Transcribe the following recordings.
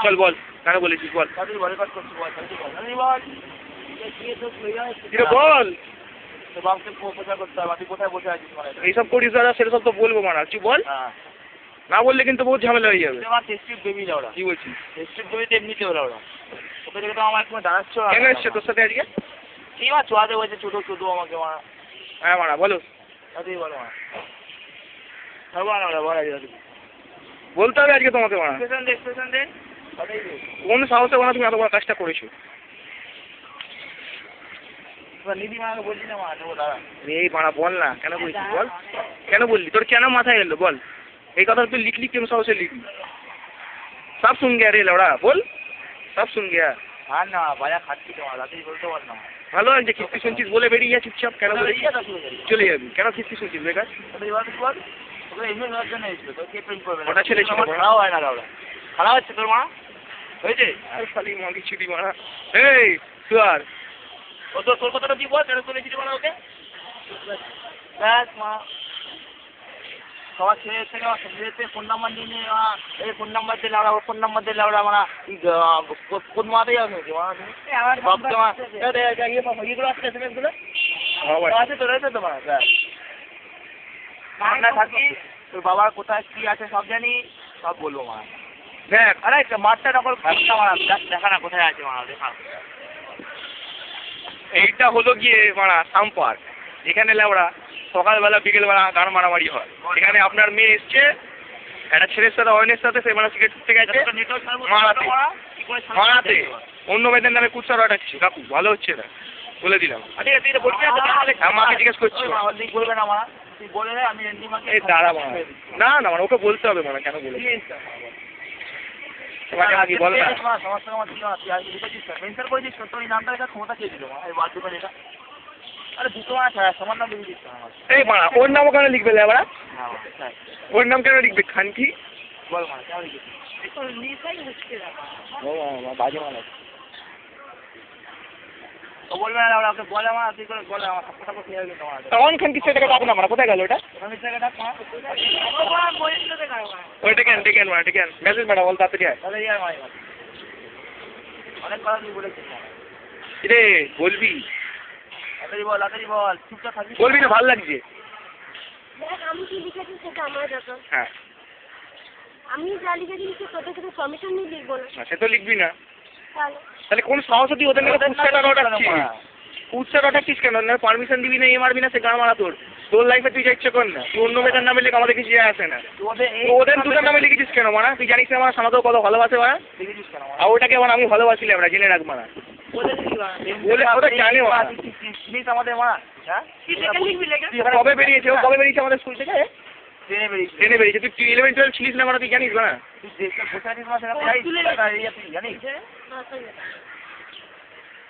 চল বল কেন বলেছিস বল বল এইসব করিস দাদা সেটা সব তো বলবো মারা তুই বল না বললে কিন্তু বহুত ঝামেলা হয়ে যাবে কি বলছিস এমনিতে ওরা ওকে দেখে তো আমার একটু দাঁড়াচ্ছ কেন এসছে তোর সাথে আজকে কি মা চোয়াতে বলছে ছোটো ছোটো আমাকে মা হ্যাঁ মারা বলো তাতেই বলো মা বল বলতে হবে আজকে তোমাকে মারা এক্সপ্রেশন দে কোন সাহসে মারা তুমি এত বড় কাজটা করেছো নিধি মাকে বলছি না মা দেবো দাঁড়া এই মারা বল না কেন বলছিস বল কেন বললি তোর কেন মাথায় এলো বল এই কথা তুই লিখলি কেন সাহসে লিখলি সব শুন গিয়া রে লড়া বল সব শুন গিয়া আর না বাজা খাচ্ছি তোমার রাতেই বলতে পার না ভালো আছে কিস্তি শুনছিস বলে বেরিয়ে যা চুপচাপ কেন বলে চলে যাবি কেন কিস্তি শুনছিস বেকার ওটা ছেলে ছিল খারাপ হয় না ওরা খারাপ হচ্ছে তোর মা হয়েছে আর খালি মাগি ছুটি মারা এই সুয়ার ও তো তোর কথাটা কি বল কেন চলেছিলি বলো ওকে ব্যাস মা সবার ছেলে থেকে ছেলেতে ফোন নাম্বার নিয়ে নিয়ে এই ফোন নাম্বার দিলে আমরা ওর ফোন নাম্বার দিলে আমরা মানে কোন মাতেই আসবে ইয়েগুলো আসছে এসএমএসগুলো আছে তোর রয়েছে তোমার না থাকি তোর বাবার কোথায় কি আছে সব জানি সব বলবো মা দেখ আরে মাঠটা নকল খাটটা মারা দেখা না কোথায় আছে মা দেখা এইটা হলো গিয়ে মারা সাম পার্ক এখানে লেবড়া সকালবেলা বিকেলবেলা গান মারামারি হয় এখানে আপনার মেয়ে এসছে একটা ছেলের সাথে অয়নের সাথে সে মানে সিগারেট ছুটতে গেছে মারাতে অন্য মেয়েদের নামে কুৎসা রটাচ্ছে কাকু ভালো হচ্ছে না বলে দিলাম মাকে জিজ্ঞেস করছি বলবে না মা তুই বলে আমি এই দাঁড়া মারা না না মানে ওকে বলতে হবে মানে কেন বলে বল না মেনশন করে দিস তোর এই নামটা লেখা ক্ষমতা চেয়েছিল এই বাথরুমের এটা আরে দুটো আছে সমান নাম লিখে দিস এই মারা ওর নামও কেন লিখবে লেবড়া ওর নাম কেন লিখবে খানকি বল মা কেন লিখেছিস বাজে মারা ও বলবে না ওকে বলে মা তুই করে বলে আমার কথা কথা খেয়ে গেল তোমার তখন খানকি সেটাকে ডাক না মারা কোথায় গেল ওটা ওইটা কেন ডেকেন মারা ডেকেন মেসেজ মারা বল তাড়াতাড়ি আয় অনেক কথা তুই বলেছিস রে বলবি তাড়াতাড়ি বল চুপচাপ থাকবি বলবি না ভালো লাগছে আমি কি লিখেছি সেটা আমার ব্যাপার হ্যাঁ আমি যা লিখেছি তোদের সাথে কমিশন নিয়ে লিখবো না সে তো লিখবি না তাহলে তাহলে কোন সাহস তুই ওদের নামে কুৎসাটা রটাচ্ছিস কুৎসা রটাচ্ছিস কেন না পারমিশন দিবি না মারবি না সে গান মারা তোর লাইফে তুই যা ইচ্ছে কর না তুই অন্য মেয়েদের নামে লিখে আমাদের কিছু আসে না ওদের দুটোর নামে লিখেছিস কেন মারা তুই জানিস না আমার সামাতেও কত ভালোবাসে মারা আর ওটাকে আমার আমি ভালোবাসি আমরা জেনে রাখ মারা ওদের জানে আমাদের মা কবে বেরিয়েছে ও কবে বেরিয়েছে আমাদের স্কুল থেকে ট্রেনে বেরিয়েছে তুই 11-12 ছিলিস না মারা তুই জানিস না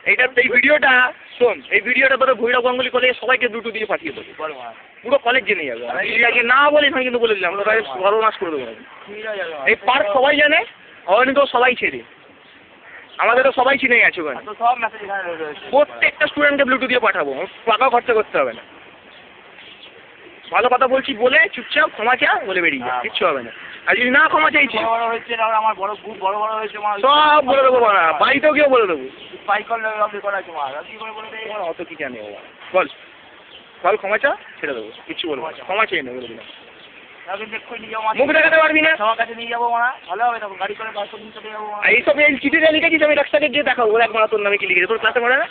এইটা এই ভিডিওটা শোন এই ভিডিওটা তোর ভৈরব গাঙ্গুলি কলেজে সবাইকে দুটো দিয়ে পাঠিয়ে দেবো পুরো কলেজ জেনে যাবে আগে না বলে আমি কিন্তু বলে দিলাম তোরা সর্বনাশ করে দেবো এই পার্ক সবাই জানে অনেক তো সবাই ছেড়ে আমাদেরও সবাই চিনে গেছে ওখানে প্রত্যেকটা স্টুডেন্টকে ব্লুটুথ দিয়ে পাঠাবো টাকা খরচা করতে হবে না ভালো কথা বলছি বলে চুপচাপ ক্ষমা চা বলে বেরিয়ে যা কিচ্ছু হবে না আর যদি না ক্ষমা চাইছি আমার বড় খুব বড় বড় হয়েছে সব বলে দেবো না বাড়িতেও গিয়েও বলে দেবো অত কি জানি বল বল ক্ষমা চা ছেড়ে দেবো কিচ্ছু বলবো ক্ষমা চেয়ে নেবো বলে দিলাম মুখ দেখাতে পারবি না আমার কাছে নিয়ে যাবো মারা ভালো হবে তখন গাড়ি করে বাস করে চলে যাবো এইসব এই চিঠিটা লিখেছিস আমি রাস্তাকে গিয়ে দেখাবো এক মারা তোর নামে কি লিখেছে তোর ক্লাসে পড়ে না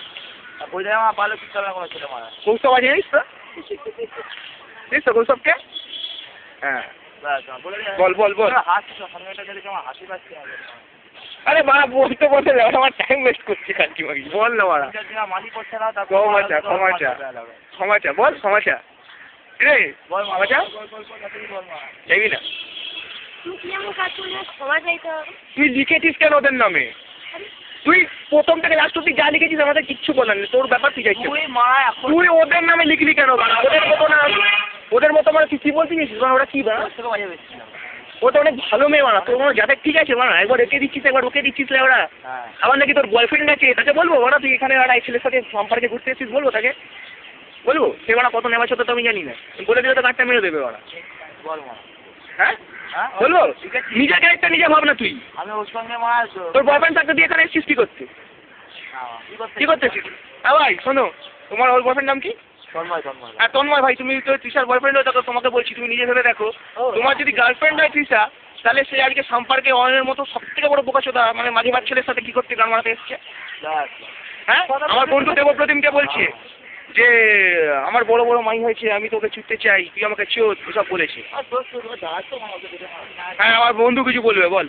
ওই জায়গায় আমার ভালো কিছু না কোনো ছেলে মারা কৌস্তব আছে জানিস তো জানিস তো কৌস্তবকে হ্যাঁ বল বল বল হাসি পাচ্ছি আরে মারা বলতে বলতে আমার টাইম ওয়েস্ট করছি কালকে মাগি বল না মারা মালি করছে না ক্ষমা চা বল ক্ষমা চা রে বল ক্ষমা চা চাইবি না তুই লিখেছিস কেন ওদের নামে তুই প্রথম থেকে লাস্ট অব্দি যা লিখেছিস আমাদের কিচ্ছু বলার নেই তোর ব্যাপার তুই চাইছিস তুই ওদের নামে লিখলি কেন ওদের মতো মানে তুই কি বলছিস ওরা কি বা ওটা অনেক ভালো মেয়ে মানা তোর মনে যাদের ঠিক আছে মানা একবার একে দিচ্ছিস একবার ওকে দিচ্ছিস ওরা আবার নাকি তোর বয়ফ্রেন্ড আছে তাকে বলবো ওরা তুই এখানে ওরা এই ছেলের সাথে সম্পর্কে ঘুরতে এসেছিস বলবো তাকে বলবো সে ওরা কত নেওয়া সত্ত্বেও তো আমি জানি না বলে দিলে তো কাঠটা মেরে দেবে ওরা বল হ্যাঁ হ্যাঁ? বলবো ঠিক আছে। নিজের ক্যারেক্টার নিজে ভাব না তুই। আমি ওর সঙ্গে মারা তোর বয়ফ্রেন্ড থাকতে দিয়ে এখানে এসেছিস কি করতে? কি করতেছিস? হ্যাঁ ভাই শোনো, তোমার ওর বয়ফ্রেন্ড নাম কি? তন্ময়। আর তন্ময় ভাই, তুমি তো তৃষার বয়ফ্রেন্ড হয়ে থাকো, তোমাকে বলছি তুমি নিজে ভেবে দেখো, তোমার যদি গার্লফ্রেন্ড হয় তৃষা, তাহলে সে আজকে সম্পর্কে অনের মতো সব থেকে বড় বোকাচোদা মানে মাঝিবার ছেলের সাথে কি করতে গান মারাতে এসছে? হ্যাঁ, আমার বন্ধু দেবপ্রতিমকে বলছে যে আমার বড় বড় মাই হয়েছে, আমি তোকে ছুটতে চাই, তুই আমাকে চোদ, এসব বলেছে। হ্যাঁ, আমার বন্ধু কিছু বলবে, বল।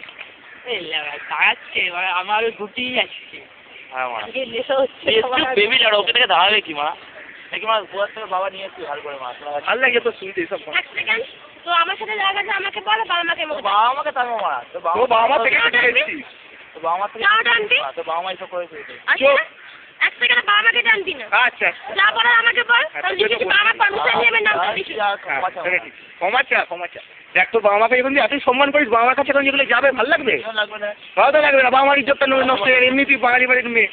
দাঁড়াচ্ছে এবার আমার দুটি আসছে। হ্যাঁ মা আজকে নেশা হচ্ছে বেবি লাড়ো, ওকে থেকে দাঁড়াবে কি মা? নাকি মা গোয়ার থেকে বাবা নিয়ে এসছি ভালো করে মা। ভাল লাগে তো শুনতে এসব। এক সেকেন্ড, তো আমার সাথে জায়গা আছে আমাকে বলো, বাবা মাকে তো বাবা মাকে তাকে মা, তো ও বাবা মা থেকে শিখে এসেছি। তো বাবা মা থেকে যাও ডানবি। তো বাবা মা এসব করেছে। আচ্ছা, এক সেকেন্ড, বাবা মাকে জানবি না, আচ্ছা যা বলার আমাকে বল, তাহলে লিখেছি বাবা মা পারমিশন নিয়ে আমার নামটা লিখি। ক্ষমা চা। দেখ তোর বাবা মাকে যখন এতই সম্মান করিস, বাবা মার কাছে এখন যেগুলো যাবে ভালো লাগবে? লাগবে না। ভালো তো লাগবে না, বাবা মার ইজ্জতটা নষ্ট হয়ে গেলে, এমনি তুই বাঙালি বাড়ির মেয়ে,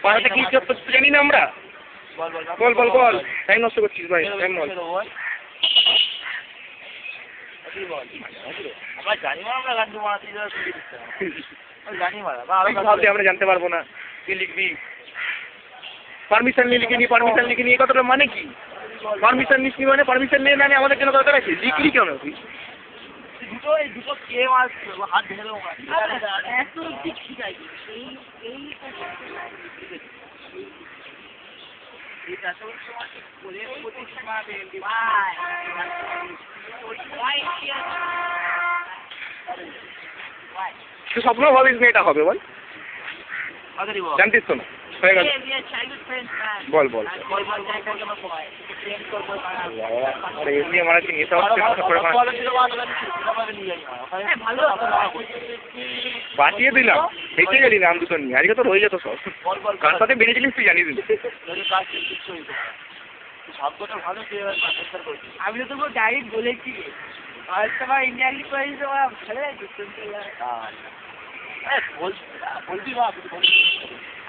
পাড়াতে কি ইজ্জত করতে জানি না আমরা। বল টাইম নষ্ট করছিস ভাই, টাইম বল। আমরা জানি না আমরা গান মারা তুই জানি মারা ভাবলে আমরা জানতে পারবো না, তুই লিখবি পারমিশন নিয়ে লিখিনি, পারমিশন লিখিনি, এই কথাটা মানে কি? পারমিশন নিসনি মানে পারমিশন নিয়ে মানে আমাদের কেন দরকার আছে? লিখলি কেন তুই? দুটো কে মাছ হাত ধরে দেবো এত অব্দি ঠিক আছে, এই তুই স্বপ্ন ভাবিস মেয়েটা হবে, বল। জানতিস তো না, হয়ে গেল। বল আরে এমনি আমার আছে নেশা হচ্ছে, বাঁচিয়ে দিলাম, বেঁচে গেলি নাম দুটো নিয়ে, আজকে তো রয়ে যেত সব। কার সাথে বেড়েছিলিস তুই জানিস না। আমি তো তোকে ডাইরেক্ট বলেছি আর তোমার ইন্ডিয়ান লিপারি তোমার ভালো লাগে বলবি বা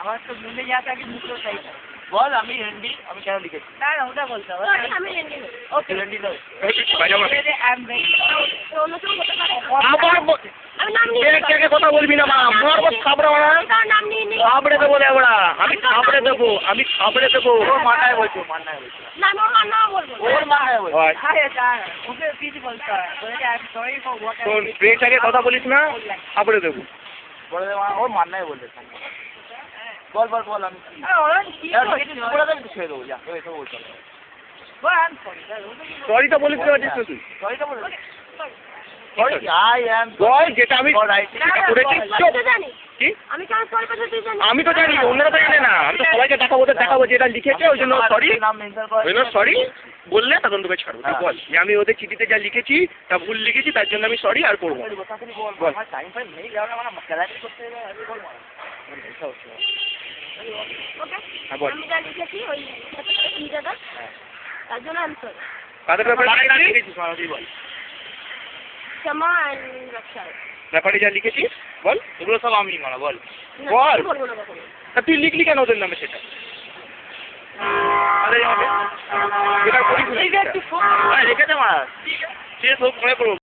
আমার তো মনে যা থাকে মুখে চাই বল। আমি রেন্ডি, আমি কেন লিখেছি না ওটা বলতে হবে। আমি রেন্ডি না, ওকে রেন্ডি দাও আমি নাম নিয়ে কথা বলবি না, নাম নিয়ে নি খাবড়ে দেবো দেবড়া, আমি খাবড়ে দেবো। ওর মাথায় বলছো না, আমি ওর নাম বলবো না। ওর মাথায় বলছো হয়। ওকে কিছু বলতে হয় সরি ফর হোয়াট শোন, প্রেটাকে কথা বলিস না, খাবড়ে দেবো। বলে ওর মান্নায় বললে বল আমি ছেড়ে দেবো যা এসব বলতে সরি তো বলিস না তুই। সরিটা বলে বল যেটা আমি যেটা করেছি। আমি তো জানি, কি? আমি কেন সরি কথা তুই জানি? আমি তো জানি, অন্যরা তো জানে না। আমি তো সবাইকে দেখাবো যে এটা লিখেছে, ওই জন্য সরি। নাম মেনশন করা ওই জন্য সরি বললে তখন তোকে ছাড়বো। তুই বল যে আমি ওদের চিঠিতে যা লিখেছি তা ভুল লিখেছি, তার জন্য আমি সরি আর করবো। বল। আমার টাইম ফাইম নেই যাও না মানে ক্যালারি করতে হবে বল ওকে, হ্যাঁ বল। আমি যা লিখেছি ওই জায়গা, তার জন্য আমি সরি। কাদের ব্যাপারে লিখেছিস? বল ক্ষমা অ্যান্ড রক্ষা। ব্যাপারে যা লিখেছি বল। এগুলো সব আমি মারা বল বল। বলবো না কখনো। তা তুই লিখলি কেন ওদের নামে সেটা? আরে আমাকে যেটা করিস না। রেখে দে মারা সে সব মনে করবো।